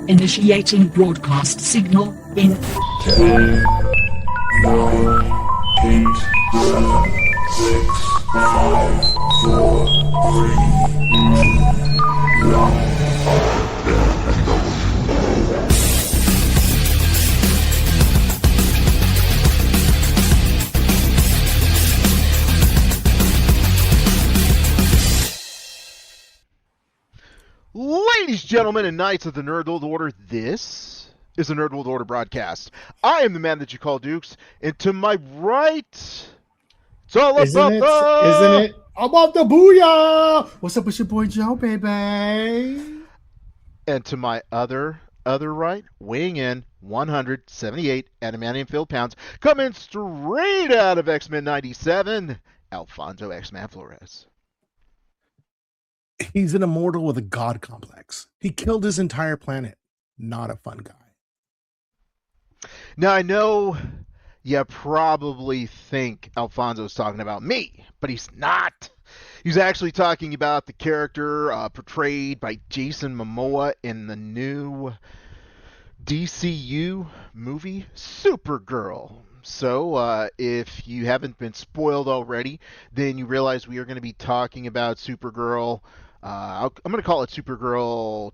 Initiating broadcast signal in 10, 9, 8, 7, 6, 5, 4, 3, 2, 1. Ladies, gentlemen, and knights of the Nerd World Order, this is the Nerd World Order broadcast. I am the man that you call Dukes, and to my right, it's all Isn't about the... it about the booyah? What's up with your boy Joe, baby? And to my other right, weighing in 178 adamantium-filled pounds, coming straight out of X-Men 97, Alfonso X-Man Flores. He's an immortal with a god complex. He killed his entire planet. Not a fun guy. Now, I know you probably think Alfonso's talking about me, but he's not. He's actually talking about the character portrayed by Jason Momoa in the new DCU movie, Supergirl. So, if you haven't been spoiled already, then you realize we are going to be talking about Supergirl. I'm going to call it Supergirl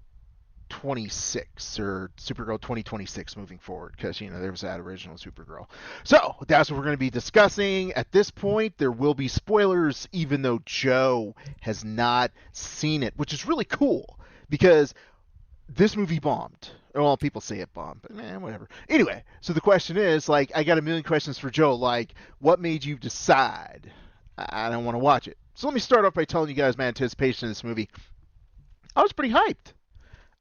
26 or Supergirl 2026 moving forward, because there was that original Supergirl. So that's what we're going to be discussing. At this point, there will be spoilers, even though Joe has not seen it, which is really cool because this movie bombed. Well, people say it bombed, but man, whatever. Anyway, so the question is, I got a million questions for Joe, what made you decide I don't want to watch it? So let me start off by telling you guys my anticipation of this movie. I was pretty hyped.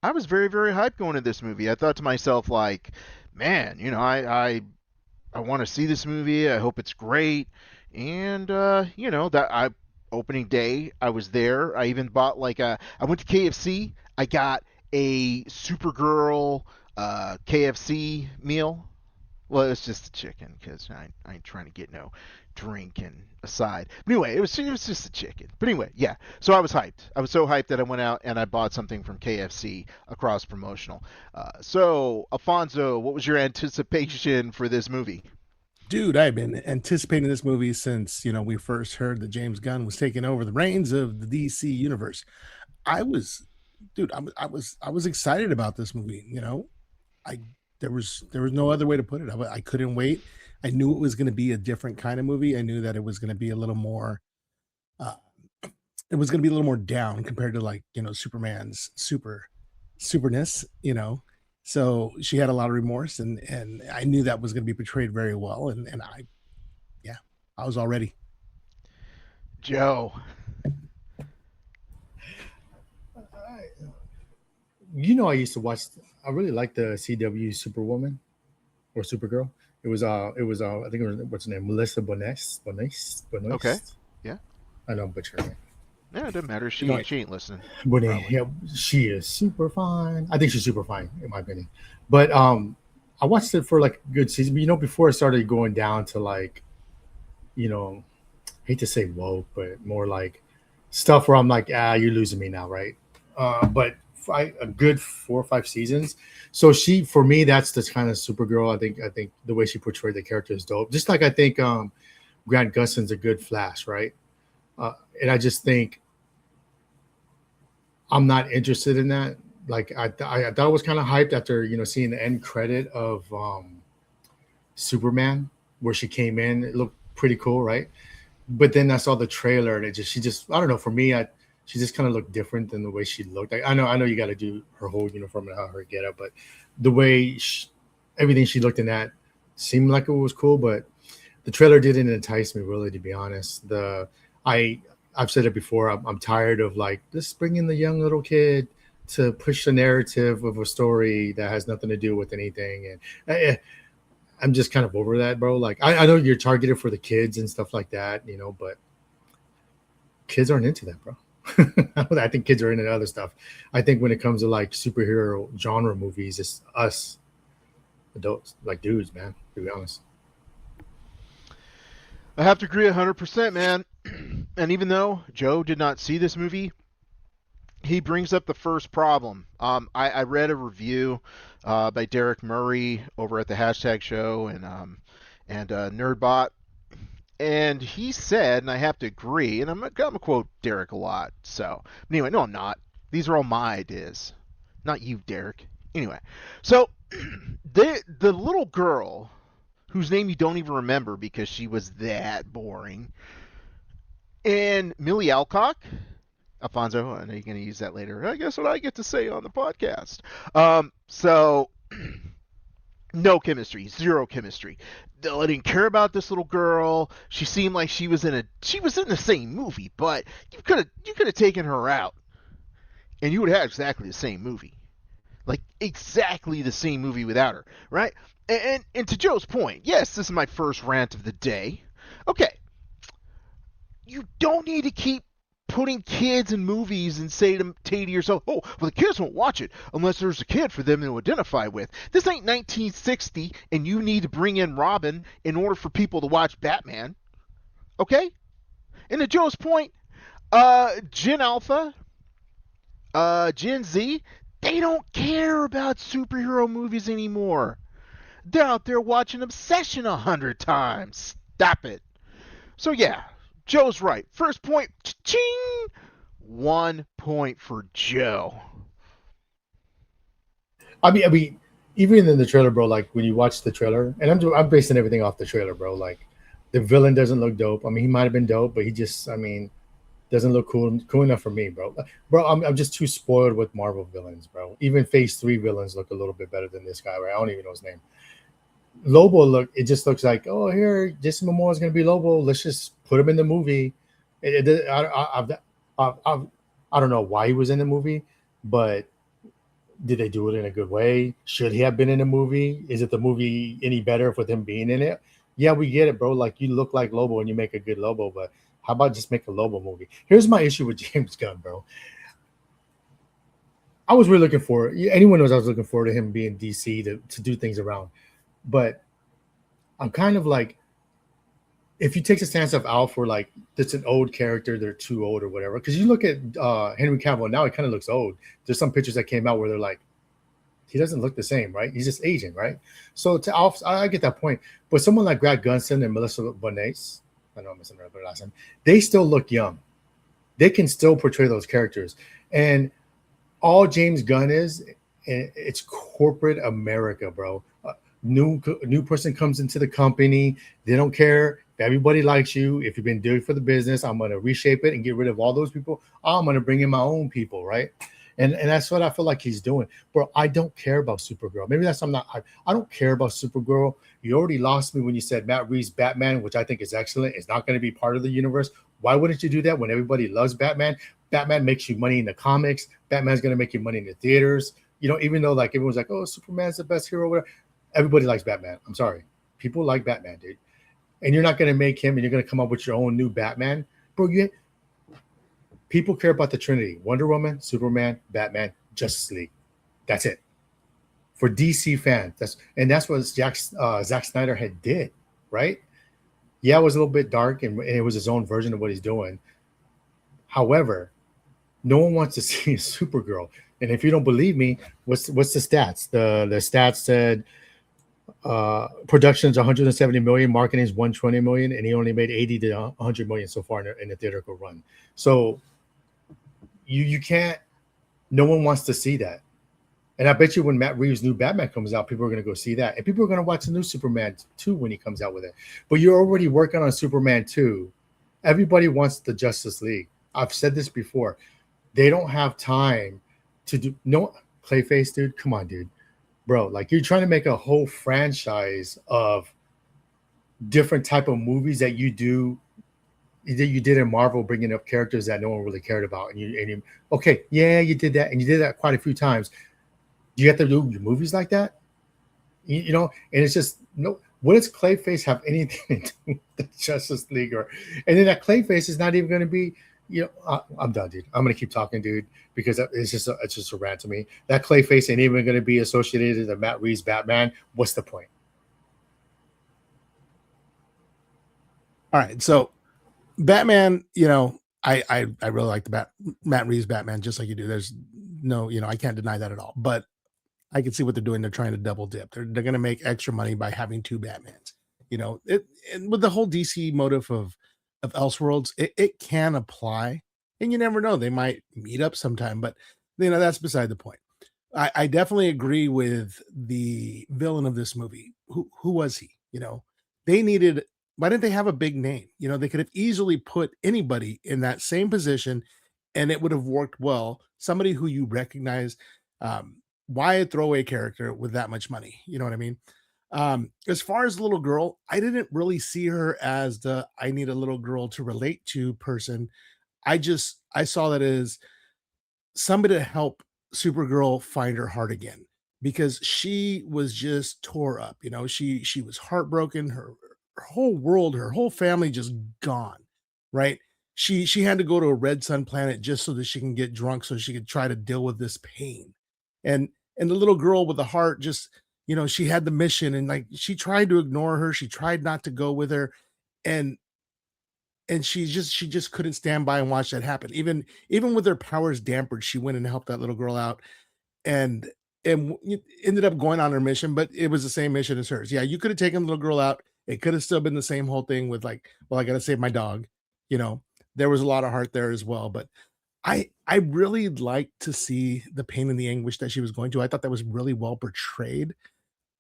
I was very, very hyped going into this movie. I thought to myself, man, I want to see this movie. I hope it's great. And, opening day, I was there. I even bought, I went to KFC. I got a Supergirl KFC meal. Well, it was just the chicken, because I ain't trying to get no drink and aside. But anyway, it was just the chicken. But anyway, yeah. So I was hyped. I was so hyped that I went out and I bought something from KFC, across promotional. So, Alfonso, what was your anticipation for this movie? Dude, I've been anticipating this movie since, we first heard that James Gunn was taking over the reins of the DC universe. I was excited about this movie. There was no other way to put it. I couldn't wait. I knew it was going to be a different kind of movie. I knew that it was going to be a little more, down compared to Superman's superness, So she had a lot of remorse, and I knew that was going to be portrayed very well. And I was all ready. Joe. I used to watch. I really liked the CW Superwoman or Supergirl. It was I think it was, what's her name, Melissa Bones. Okay. Yeah. I know, but her name. Yeah, it doesn't matter. She ain't listening. Bonet. Yeah, she is super fine. I think she's super fine, in my opinion. But I watched it for a good season. But before it started going down to hate to say woke, but more stuff where I'm you're losing me now, right? But a good 4 or 5 seasons. So for me, that's the kind of Supergirl. I think the way she portrayed the character is dope. Just I think Grant Gustin's a good Flash, right? And I just think I'm not interested in that. I thought I was kind of hyped after seeing the end credit of Superman, where she came in. It looked pretty cool, right? But then I saw the trailer, and she just I don't know. For me, she just kind of looked different than the way she looked. I know you got to do her whole uniform and how her get up, but the way everything she looked in that seemed like it was cool. But the trailer didn't entice me, really, to be honest. I've said it before. I'm tired of just bringing the young little kid to push the narrative of a story that has nothing to do with anything, and I'm just kind of over that, bro. I know you're targeted for the kids and stuff like that, but kids aren't into that, bro. I think kids are into other stuff. I think when it comes to superhero genre movies, it's us adults, dudes, man, to be honest. I have to agree 100%, man. And even though Joe did not see this movie, he brings up the first problem. I read a review by Derek Murray over at the Hashtag Show and Nerdbot, and he said, and I have to agree, and I'm gonna quote Derek a lot. So anyway, no, I'm not. These are all my ideas, not you, Derek. Anyway, so the little girl whose name you don't even remember because she was that boring, and Millie Alcock. Alfonso, I know you're going to use that later. I guess what I get to say on the podcast. So no chemistry, zero chemistry. I didn't care about this little girl. She seemed like she was in the same movie, but you could have taken her out, and you would have had exactly the same movie, like exactly the same movie without her, right? And to Joe's point, yes, this is my first rant of the day. Okay, you don't need to keep putting kids in movies and say to yourself, oh, well, the kids won't watch it unless there's a kid for them to identify with. This ain't 1960, and you need to bring in Robin in order for people to watch Batman. Okay? And to Joe's point, Gen Alpha, Gen Z, they don't care about superhero movies anymore. They're out there watching Obsession 100 times. Stop it. So yeah, Joe's right. First point, ching! 1 point for Joe. I mean, even in the trailer, bro. Like when you watch the trailer, and I'm basing everything off the trailer, bro. Like the villain doesn't look dope. I mean, he might have been dope, but he just, I mean, doesn't look cool enough for me, bro. Bro, I'm just too spoiled with Marvel villains, bro. Even Phase 3 villains look a little bit better than this guy, right? I don't even know his name. Lobo it just looks like, oh, here, Jason Momoa is going to be Lobo. Let's just put him in the movie. I don't know why he was in the movie, but did they do it in a good way? Should he have been in the movie? Is it the movie any better with him being in it? Yeah, we get it, bro. Like you look like Lobo and you make a good Lobo, but how about just make a Lobo movie? Here's my issue with James Gunn, bro. I was really looking for anyone knows I was looking forward to him being DC to do things around. But I'm kind of like, if you take the stance of Alf, where like it's an old character, they're too old or whatever. Because you look at Henry Cavill now, he kind of looks old. There's some pictures that came out where they're like, he doesn't look the same, right? He's just aging, right? So to Alf, I get that point. But someone like Greg Gunson and Melissa Bonet, I know I'm missing her last name, they still look young. They can still portray those characters. And all James Gunn is, it's corporate America, bro. New person comes into the company. They don't care if everybody likes you. If you've been doing it for the business, I'm going to reshape it and get rid of all those people. I'm going to bring in my own people, right? And that's what I feel like he's doing. Bro, I don't care about Supergirl. Maybe that's I don't care about Supergirl. You already lost me when you said Matt Reeves' Batman, which I think is excellent, is not going to be part of the universe. Why wouldn't you do that when everybody loves Batman? Batman makes you money in the comics. Batman's going to make you money in the theaters. You know, even though like everyone's like, oh, Superman's the best hero, whatever. Everybody likes Batman. I'm sorry. People like Batman, dude. And you're not going to make him and you're going to come up with your own new Batman. Bro, people care about the Trinity. Wonder Woman, Superman, Batman, Justice League. That's it. For DC fans. That's what Zack Snyder had did, right? Yeah, it was a little bit dark and it was his own version of what he's doing. However, no one wants to see a Supergirl. And if you don't believe me, what's the stats? The stats said production's 170 million, marketing is 120 million, and he only made 80 to 100 million so far in the theatrical run. So you can't. No one wants to see that. And I bet you when Matt Reeves' new Batman comes out, people are going to go see that, and people are going to watch the new Superman 2 when he comes out with it. But you're already working on Superman 2. Everybody wants the Justice League. I've said this before. They don't have time to do no Clayface, dude. Come on, dude. Bro, like you're trying to make a whole franchise of different type of movies that you did in Marvel, bringing up characters that no one really cared about. And you okay, yeah, you did that, and you did that quite a few times. Do you have to do movies like that? You know, and it's just no. What does Clayface have anything to do with the Justice League? And then that Clayface is not even going to be. You know, I'm done, dude. I'm gonna keep talking, dude, because it's just a rant to me. That Clayface ain't even gonna be associated with Matt Reeves' Batman. What's the point? All right, so Batman, you know, I really like the Matt Reeves Batman just like you do. There's no, I can't deny that at all. But I can see what they're doing. They're trying to double dip. They're going to make extra money by having two Batmans. It, and with the whole DC motive of Elseworlds, it can apply, and you never know. They might meet up sometime, but that's beside the point. I definitely agree with the villain of this movie. Who was he? They needed. Why didn't they have a big name? They could have easily put anybody in that same position, and it would have worked well. Somebody who you recognize. Why a throwaway character with that much money? You know what I mean? As far as little girl, I didn't really see her as the I need a little girl to relate to person. I saw that as somebody to help Supergirl find her heart again because she was just tore up. She was heartbroken. Her whole world, her whole family just gone. Right? She had to go to a red sun planet just so that she can get drunk so she could try to deal with this pain. And the little girl with the heart just she had the mission and like she tried to ignore her. She tried not to go with her, and she just couldn't stand by and watch that happen. Even with her powers dampered, she went and helped that little girl out, and ended up going on her mission. But it was the same mission as hers. Yeah, you could have taken the little girl out. It could have still been the same whole thing with like, well, I got to save my dog. There was a lot of heart there as well. But I really liked to see the pain and the anguish that she was going to. I thought that was really well portrayed.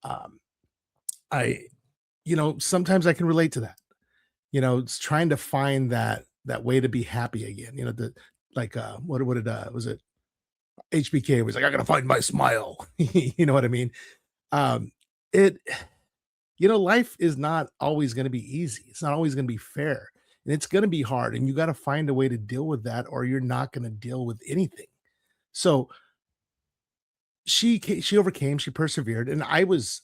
Um, I, sometimes I can relate to that. It's trying to find that way to be happy again. The like what did was it HBK was like, I gotta find my smile. You know what I mean? It life is not always gonna be easy. It's not always gonna be fair. And it's gonna be hard. And you gotta find a way to deal with that, or you're not gonna deal with anything. So she overcame, she persevered, and I was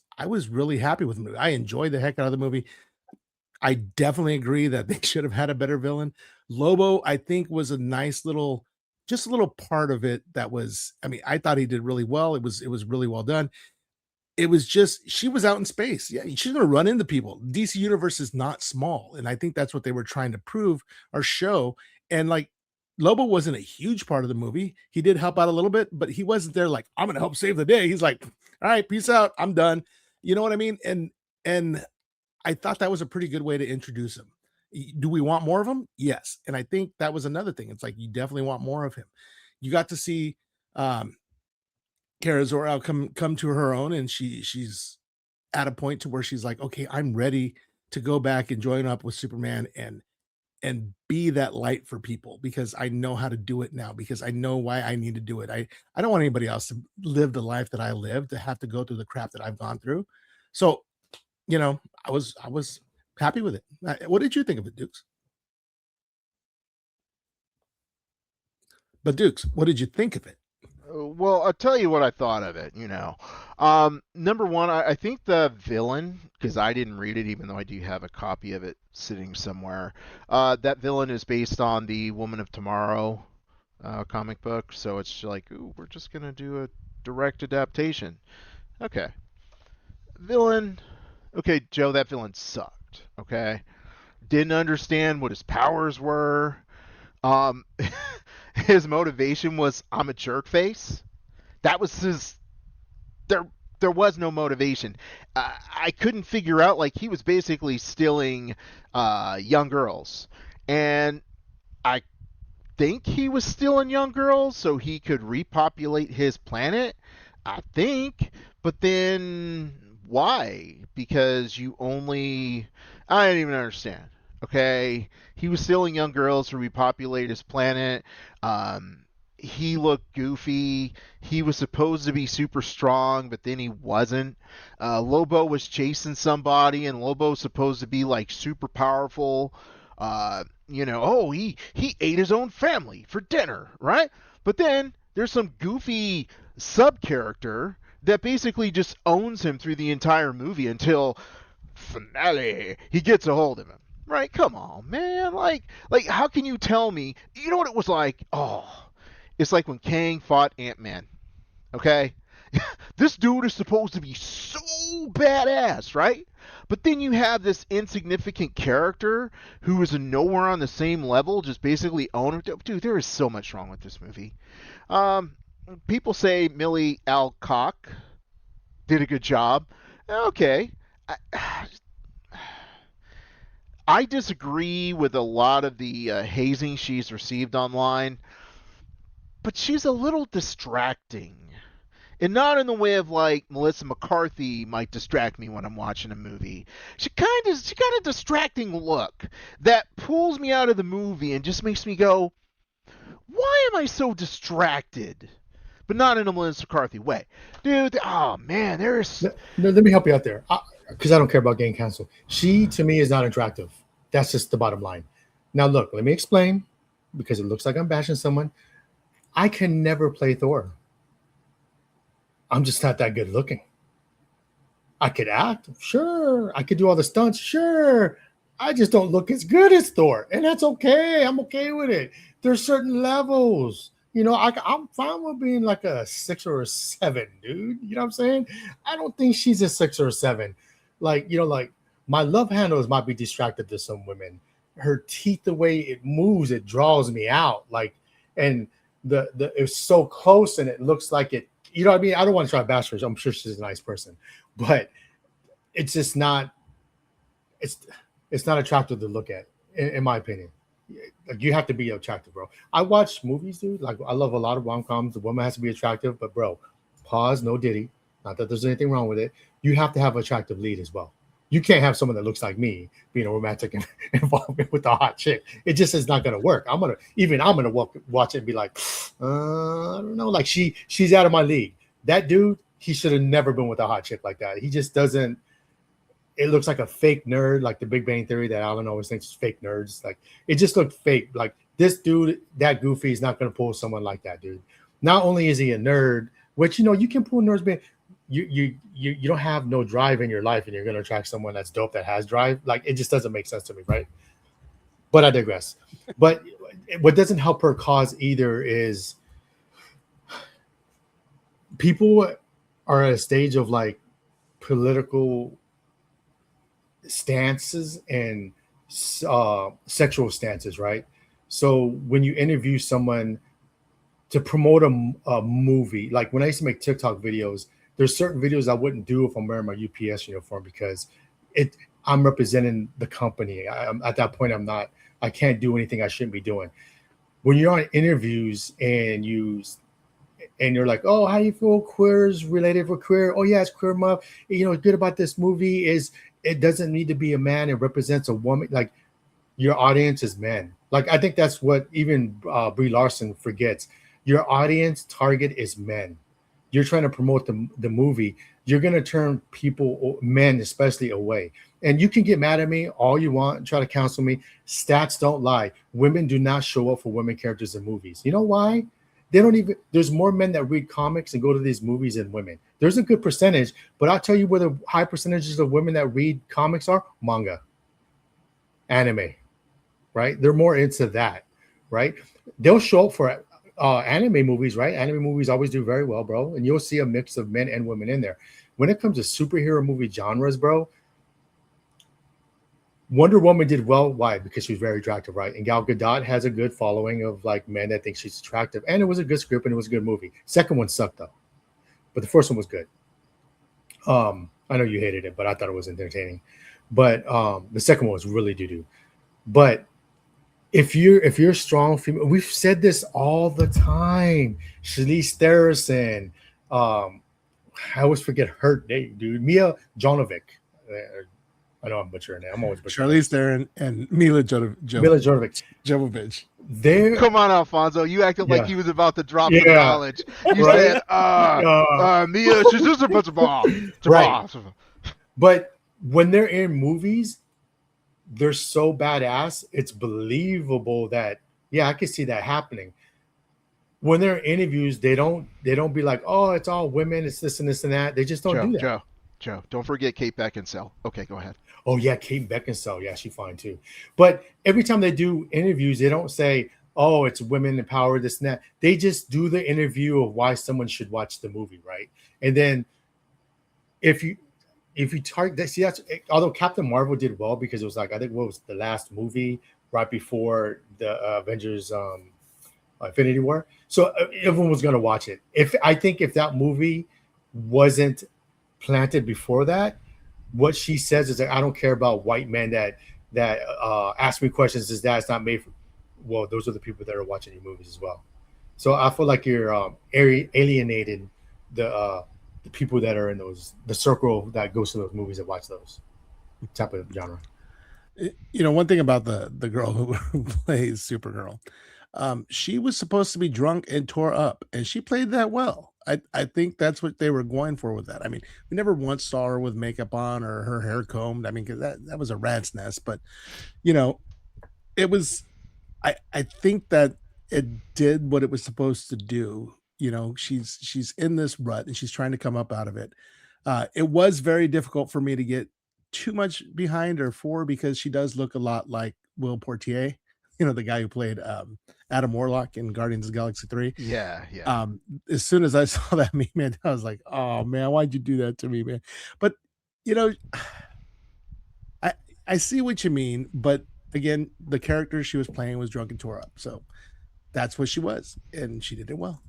really happy with the movie. I enjoyed the heck out of the movie. I definitely agree that they should have had a better villain. Lobo, I think, was a nice little, just a little part of it that was. I mean, I thought he did really well. It was really well done. It was just she was out in space. Yeah, she's gonna run into people. DC Universe is not small, and I think that's what they were trying to prove or show. And like Lobo wasn't a huge part of the movie. He did help out a little bit, but he wasn't there like I'm gonna help save the day. He's like, all right, peace out. I'm done. You know what I mean? And I thought that was a pretty good way to introduce him. Do we want more of him? Yes. And I think that was another thing. It's like you definitely want more of him. You got to see um Kara Zor-El come to her own, and she's at a point to where she's like, okay, I'm ready to go back and join up with Superman and be that light for people because I know how to do it now because I know why I need to do it. I don't want anybody else to live the life that I lived to have to go through the crap that I've gone through. So I was happy with it. What did you think of it, Dukes? But Dukes, what did you think of it? Well, I'll tell you what I thought of it. Number one, I think the villain, because I didn't read it, even though I do have a copy of it sitting somewhere. That villain is based on the Woman of Tomorrow comic book, so it's like, ooh, we're just gonna do a direct adaptation. Okay, villain. Okay, Joe, that villain sucked. Okay, didn't understand what his powers were. Um, his motivation was I'm a jerk face. That was his. There, there was no motivation. I couldn't figure out like he was basically stealing young girls, and I think he was stealing young girls so he could repopulate his planet. I think, but then why? Because you only. I didn't even understand. Okay, he was stealing young girls to repopulate his planet. He looked goofy. He was supposed to be super strong, but then he wasn't. Lobo was chasing somebody, and Lobo's supposed to be like super powerful. Oh, he ate his own family for dinner, right? But then there's some goofy sub character that basically just owns him through the entire movie until finale he gets a hold of him. Right? Come on, man. Like how can you tell me? You know what it was like? Oh, it's like when Kang fought Ant-Man. Okay? This dude is supposed to be so badass, right? But then you have this insignificant character who is nowhere on the same level, just basically own it. Dude, there is so much wrong with this movie. Um, People say Millie Alcock did a good job. Okay. I, I disagree with a lot of the hazing she's received online, but she's a little distracting. And not in the way of like Melissa McCarthy might distract me when I'm watching a movie. She got a distracting look that pulls me out of the movie and just makes me go, why am I so distracted? But not in a Melissa McCarthy way. Dude, oh man, there's Let me help you out there, because I don't care about getting canceled. She, to me, is not attractive. That's just the bottom line. Now, look, let me explain, because it looks like I'm bashing someone. I can never play Thor. I'm just not that good looking. I could act, sure. I could do all the stunts, sure. I just don't look as good as Thor, and that's okay. I'm okay with it. There's certain levels. You know, I'm fine with being like a 6 or a 7, dude. You know what I'm saying? I don't think she's a 6 or a 7. Like, you know, like my love handles might be distracted to some women. Her teeth, the way it moves, it draws me out. Like, and the it's so close, and it looks like it. You know what I mean? I don't want to try to bash her. I'm sure she's a nice person, but it's just not. It's not attractive to look at, in my opinion. Like, you have to be attractive, bro. I watch movies, dude. Like, I love a lot of rom-coms. The woman has to be attractive, but bro, pause, no Diddy. Not that there's anything wrong with it. You have to have an attractive lead as well. You can't have someone that looks like me being a romantic involvement with a hot chick. It just is not gonna work. I'm gonna watch it and be like, I don't know. Like, she's out of my league. That dude, he should have never been with a hot chick like that. He just doesn't. It looks like a fake nerd, like the Big Bang Theory that Alan always thinks is fake nerds. Like, it just looked fake. Like, this dude, that goofy, is not going to pull someone like that, dude. Not only is he a nerd, which, you know, you can pull nerds, but you don't have no drive in your life, and you're going to attract someone that's dope that has drive. Like, it just doesn't make sense to me, right? But I digress. But what doesn't help her cause either is people are at a stage of like political stances and sexual stances, right? So when you interview someone to promote a movie, like when I used to make TikTok videos, there's certain videos I wouldn't do if I'm wearing my UPS uniform, because I'm representing the company. At that point, I can't do anything I shouldn't be doing. When you're on interviews and you're like, oh, how do you feel queers related for queer? Oh yeah, it's queer month. You know, good about this movie is it doesn't need to be a man. It represents a woman. Like, your audience is men. Like, I think that's what even Brie Larson forgets. Your audience target is men. You're trying to promote the movie. You're going to turn people, men especially, away. And you can get mad at me all you want and try to counsel me. Stats don't lie. Women do not show up for women characters in movies. You know why? They don't even. There's more men that read comics and go to these movies than women. There's a good percentage, but I'll tell you where the high percentages of women that read comics are: manga, anime, right? They're more into that, right? They'll show up for anime movies, right? Anime movies always do very well, bro. And you'll see a mix of men and women in there. When it comes to superhero movie genres, bro, Wonder Woman did well. Why? Because she was very attractive, right? And Gal Gadot has a good following of like men that think she's attractive. And it was a good script and it was a good movie. Second one sucked though, but the first one was good. I know you hated it, but I thought it was entertaining. But the second one was really doo-doo. But if you're strong female, we've said this all the time. Charlize Theron, I always forget her name, dude. Mia Jovovich. I know I'm butchering it. I'm always butchering Charlize Theron and Mila Jovovich. Jovovich. Come on, Alfonso. You acted like he was about to drop the knowledge. You Right. said, Mia, she's just a bunch of balls. Right. But when they're in movies, they're so badass, it's believable that, yeah, I can see that happening. When they're in interviews, they don't be like, oh, it's all women, it's this and this and that. They just don't do that. Joe, don't forget Kate Beckinsale. Okay, go ahead. Oh yeah, Kate Beckinsale. Yeah, she's fine too. But every time they do interviews, they don't say, oh, it's women in power, this and that. They just do the interview of why someone should watch the movie, right? And then if you if you target, see, that's although Captain Marvel did well because it was like, I think what was the last movie right before the Avengers Infinity War, so everyone was gonna watch it. If I think if that movie wasn't planted before that, what she says is that I don't care about white men that ask me questions. Is that it's not made for? Well, those are the people that are watching your movies as well. So I feel like you're alienating the people that are in the circle that goes to those movies and watch those type of genre. One thing about the girl who plays Supergirl, she was supposed to be drunk and tore up, and she played that well. I think that's what they were going for with that. I mean, we never once saw her with makeup on or her hair combed. I mean, because that was a rat's nest. But you know, it was. I think that it did what it was supposed to do. She's in this rut and she's trying to come up out of it. It was very difficult for me to get too much behind her for because she does look a lot like Will Portier, the guy who played Adam Warlock in Guardians of the Galaxy 3. Yeah, yeah. As soon as I saw that meme, man, I was like, oh man, why'd you do that to me, man? But you know, I see what you mean, but again, the character she was playing was drunk and tore up. So that's what she was, and she did it well.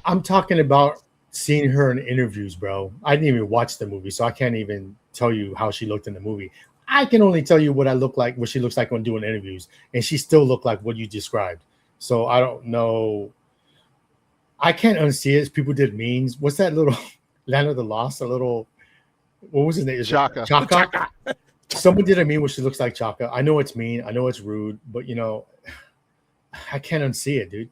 I'm talking about seeing her in interviews, bro. I didn't even watch the movie, so I can't even tell you how she looked in the movie. I can only tell you what she looks like when doing interviews, and she still looked like what you described. So I don't know. I can't unsee it. People did memes. What's that little Land of the Lost? A little, what was his name? Chaka. Chaka. Someone did a meme where she looks like Chaka. I know it's mean. I know it's rude, but I can't unsee it, dude.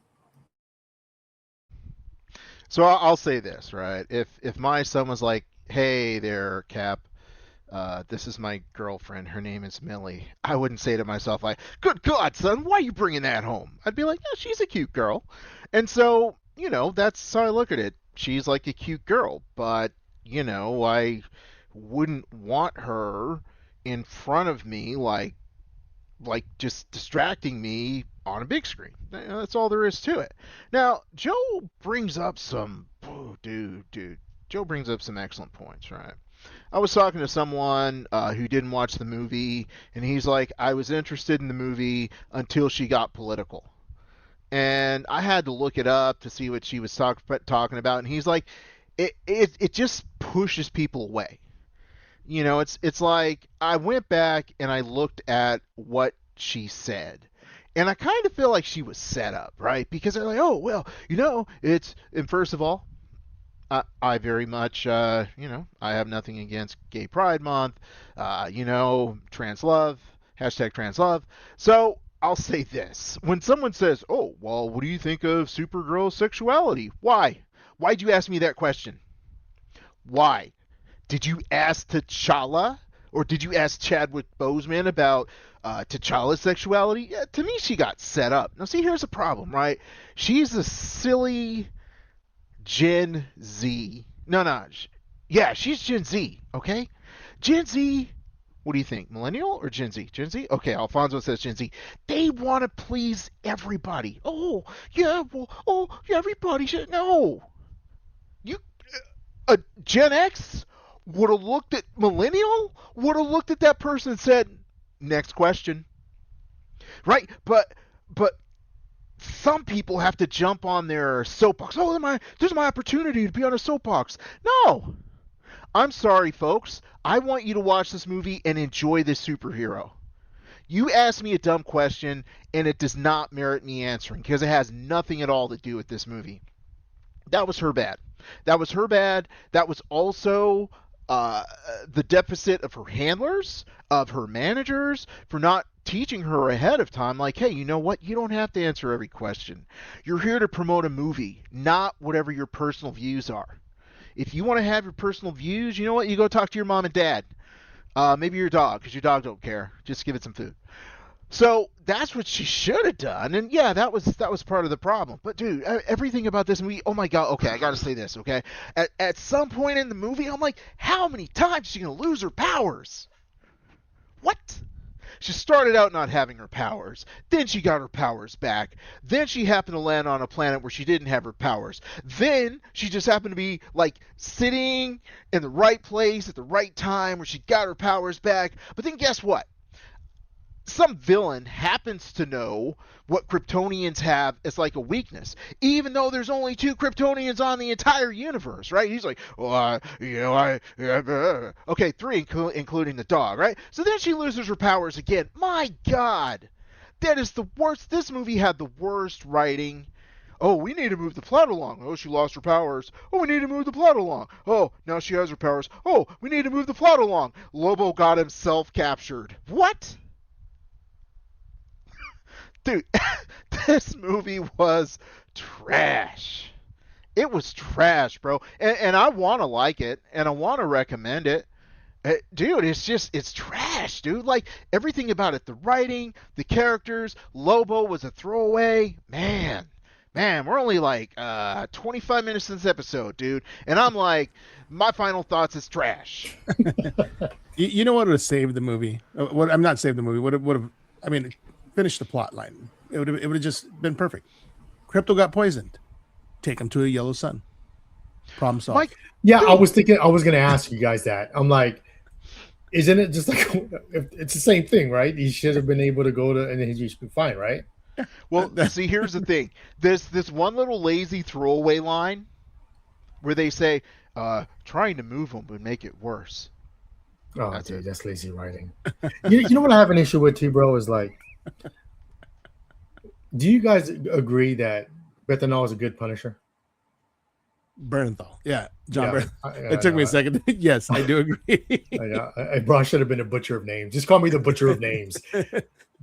So I'll say this, right? If my son was like, "Hey there, Cap, this is my girlfriend. Her name is Millie," I wouldn't say to myself like, "Good God, son, why are you bringing that home?" I'd be like, "Yeah, she's a cute girl," and so that's how I look at it. She's like a cute girl, but I wouldn't want her in front of me like just distracting me on a big screen. That's all there is to it. Now, Joe brings up some dude. Joe brings up some excellent points, right? I was talking to someone who didn't watch the movie, and he's like, I was interested in the movie until she got political. And I had to look it up to see what she was talking about, and he's like, it just pushes people away. It's like I went back and I looked at what she said. And I kind of feel like she was set up, right? Because they're like, oh, well, and first of all, I very much, I have nothing against Gay Pride Month, trans love, hashtag trans love. So I'll say this. When someone says, oh, well, what do you think of Supergirl's sexuality? Why? Why'd you ask me that question? Why? Did you ask T'Challa or did you ask Chadwick Boseman about T'Challa's sexuality? Yeah, to me, she got set up. Now, see, here's the problem, right? She's a silly Gen Z. No. Yeah, she's Gen Z, okay? Gen Z, what do you think? Millennial or Gen Z? Gen Z? Okay, Alfonso says Gen Z. They want to please everybody. Oh, yeah, well, yeah, everybody should know. A Gen X would have looked at millennial, would have looked at that person and said, next question. Right? But some people have to jump on their soapbox. Oh, there's my opportunity to be on a soapbox. No. I'm sorry, folks. I want you to watch this movie and enjoy this superhero. You asked me a dumb question, and it does not merit me answering because it has nothing at all to do with this movie. That was her bad. That was her bad. That was also the deficit of her handlers, of her managers, for not teaching her ahead of time, like, hey, you know what? You don't have to answer every question. You're here to promote a movie, not whatever your personal views are. If you want to have your personal views, you know what? You go talk to your mom and dad. Maybe your dog, because your dog don't care. Just give it some food. So that's what she should have done, and yeah, that was part of the problem. But dude, everything about this movie, oh my god, okay, I gotta say this, okay? At some point in the movie, I'm like, how many times is she gonna lose her powers? What? She started out not having her powers. Then she got her powers back. Then she happened to land on a planet where she didn't have her powers. Then she just happened to be like sitting in the right place at the right time where she got her powers back. But then guess what? Some villain happens to know what Kryptonians have as like a weakness, even though there's only 2 Kryptonians on the entire universe, right? He's like, well, okay, 3 including the dog, right? So then she loses her powers again. My God, that is the worst. This movie had the worst writing. Oh, we need to move the plot along. Oh, she lost her powers. Oh, we need to move the plot along. Oh, now she has her powers. Oh, we need to move the plot along. Lobo got himself captured. What? Dude, this movie was trash. It was trash, bro. And I want to like it, and I want to recommend it. Dude, it's trash, dude. Like, everything about it, the writing, the characters, Lobo was a throwaway. Man, we're only like 25 minutes in this episode, dude. And I'm like, my final thoughts is trash. You know what would have saved the movie? What I'm not saved the movie. Would have. I mean, finish the plot line. It would have just been perfect. Crypto got poisoned. Take him to a yellow sun. Problem solved. Mike, Yeah, dude. I was thinking. I was going to ask you guys that. I'm like, isn't it just like it's the same thing, right? He should have been able to go to, and then he's been fine, right? Well, see, here's the thing. There's this one little lazy throwaway line where they say, trying to move him would make it worse. Oh, That's dude, it. that's lazy writing. You know what I have an issue with too, bro? Is like, do you guys agree that Bethanol is a good Punisher? Bernthal. Yeah. John Yeah, Bernthal. It took me a second. Yes, I do agree. Bro, I should have been a butcher of names. Just call me the butcher of names.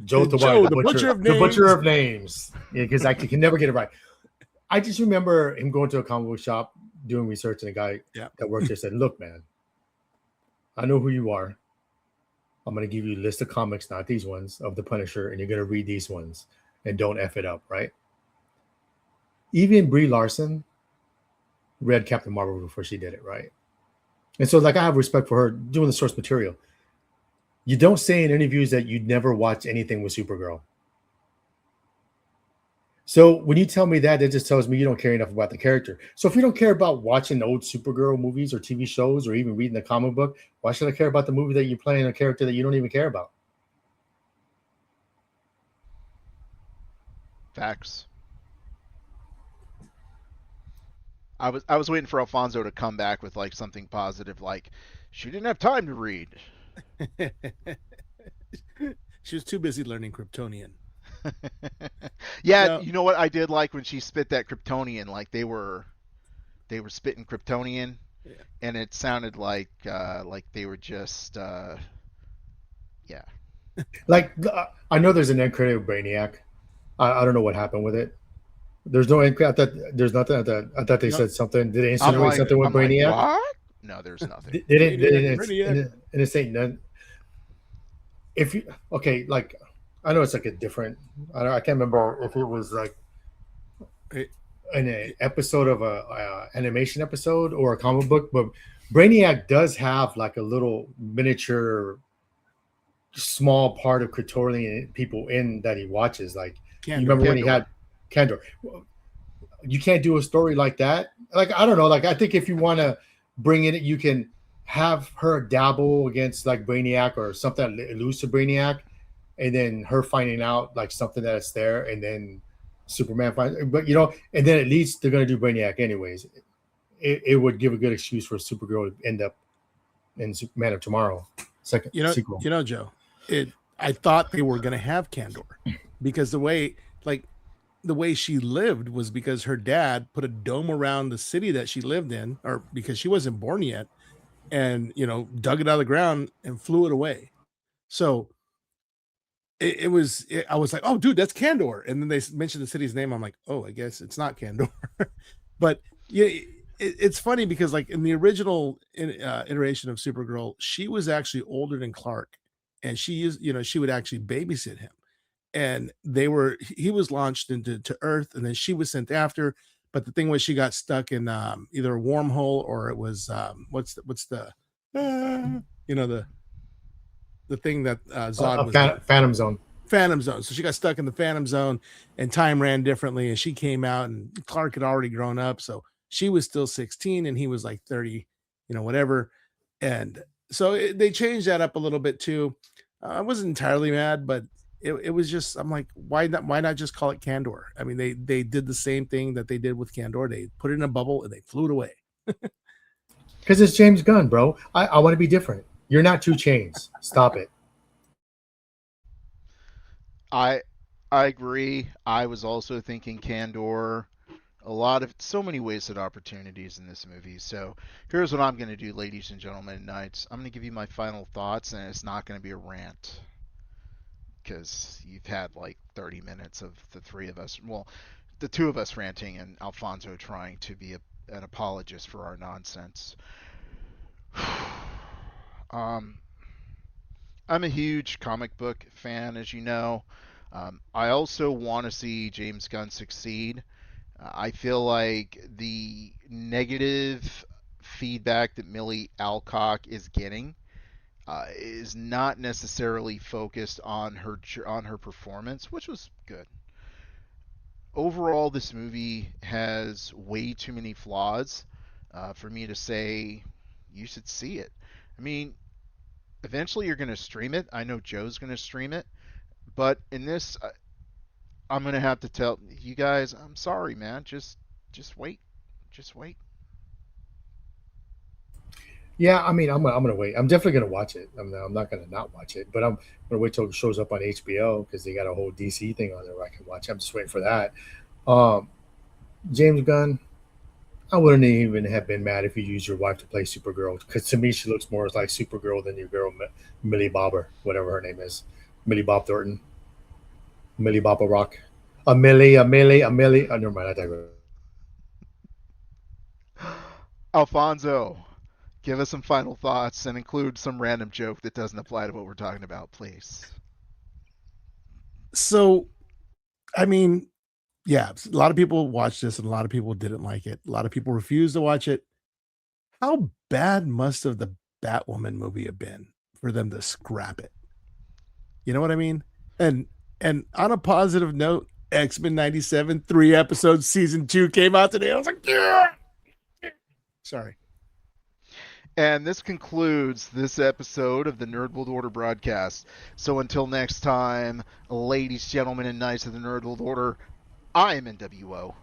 Joe, the butcher of names. The butcher of names. Yeah, because I can never get it right. I just remember him going to a comic book shop doing research, and a guy that worked there said, "Look, man, I know who you are. I'm going to give you a list of comics, not these ones, of the Punisher, and you're going to read these ones, and don't F it up, right?" Even Brie Larson read Captain Marvel before she did it, right? And so, like, I have respect for her doing the source material. You don't say in interviews that you'd never watch anything with Supergirl. So when you tell me that, it just tells me you don't care enough about the character. So if you don't care about watching old Supergirl movies or TV shows or even reading the comic book, why should I care about the movie that you're playing a character that you don't even care about? Facts. I was waiting for Alfonso to come back with like something positive, like she didn't have time to read. She was too busy learning Kryptonian. Yeah, No. you know what I did like when she spit that Kryptonian, like they were spitting Kryptonian, and it sounded like they were just yeah. Like, I know there's an end credit of Brainiac. I don't know what happened with it. There's no end credit. I thought there's nothing. I thought they said something. Did they insinuate something with Brainiac? Like, what? No, there's nothing. They didn't. And it's saying none. If you like, I know it's like a different. I can't remember if it was like an episode of a animation episode or a comic book, but Brainiac does have like a little miniature, small part of Kryptonian people in that he watches. Like, you remember when he had Kandor? You can't do a story like that. Like, I don't know. Like, I think if you want to bring in it, you can have her dabble against like Brainiac or something that alludes to Brainiac, and then her finding out like something that's there, and then Superman finds. But and then at least they're gonna do Brainiac anyways. It would give a good excuse for Supergirl to end up in Man of Tomorrow second sequel. Joe, I thought they were gonna have Kandor because the way she lived was because her dad put a dome around the city that she lived in, or because she wasn't born yet, and dug it out of the ground and flew it away. So I was like, oh dude, that's Kandor. And then they mentioned the city's name. I'm like, oh, I guess it's not Kandor. But yeah, it's funny because like in the original iteration of Supergirl, she was actually older than Clark, and she would actually babysit him. And he was launched into Earth, and then she was sent after. But the thing was, she got stuck in either a wormhole or it was what's the the thing that Zod was in. Phantom Zone. Phantom Zone. So she got stuck in the Phantom Zone, and time ran differently. And she came out, and Clark had already grown up, so she was still 16, and he was like 30, whatever. And so they changed that up a little bit too. I wasn't entirely mad, but it was just, I'm like, why not just call it Candor? I mean, they did the same thing that they did with Candor. They put it in a bubble and they flew it away. Because it's James Gunn, bro. I want to be different. You're not 2 Chainz. Stop it. I agree. I was also thinking Candor. So many wasted opportunities in this movie. So here's what I'm going to do, ladies and gentlemen and knights. I'm going to give you my final thoughts, and it's not going to be a rant because you've had like 30 minutes of the three of us. Well, the two of us ranting and Alfonso trying to be an apologist for our nonsense. I'm a huge comic book fan, as you know. I also want to see James Gunn succeed. I feel like the negative feedback that Millie Alcock is getting is not necessarily focused on her performance, which was good. Overall, this movie has way too many flaws for me to say you should see it. I mean, eventually you're going to stream it. I know Joe's going to stream it, but in this, I'm going to have to tell you guys, I'm sorry, man. Just wait. Just wait. Yeah, I mean, I'm gonna wait. I'm definitely gonna watch it. I'm not gonna not watch it, but I'm gonna wait till it shows up on HBO because they got a whole DC thing on there where I can watch. I'm just waiting for that. Um, James Gunn, I wouldn't even have been mad if you used your wife to play Supergirl because to me she looks more like Supergirl than your girl Millie Bobber, whatever her name is, Millie Bob Thornton, Millie Bobber Rock, a Millie. Oh, never mind. I digress. Alfonso, give us some final thoughts and include some random joke that doesn't apply to what we're talking about, please. So, I mean, yeah, a lot of people watched this and a lot of people didn't like it. A lot of people refused to watch it. How bad must have the Batwoman movie have been for them to scrap it? You know what I mean? And on a positive note, X-Men 97, 3 episodes, season 2 came out today. I was like, yeah. Sorry. And this concludes this episode of the Nerd World Order broadcast. So until next time, ladies, gentlemen, and knights of the Nerd World Order, I am NWO.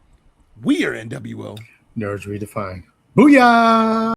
We are NWO. Nerds Redefined. Booyah!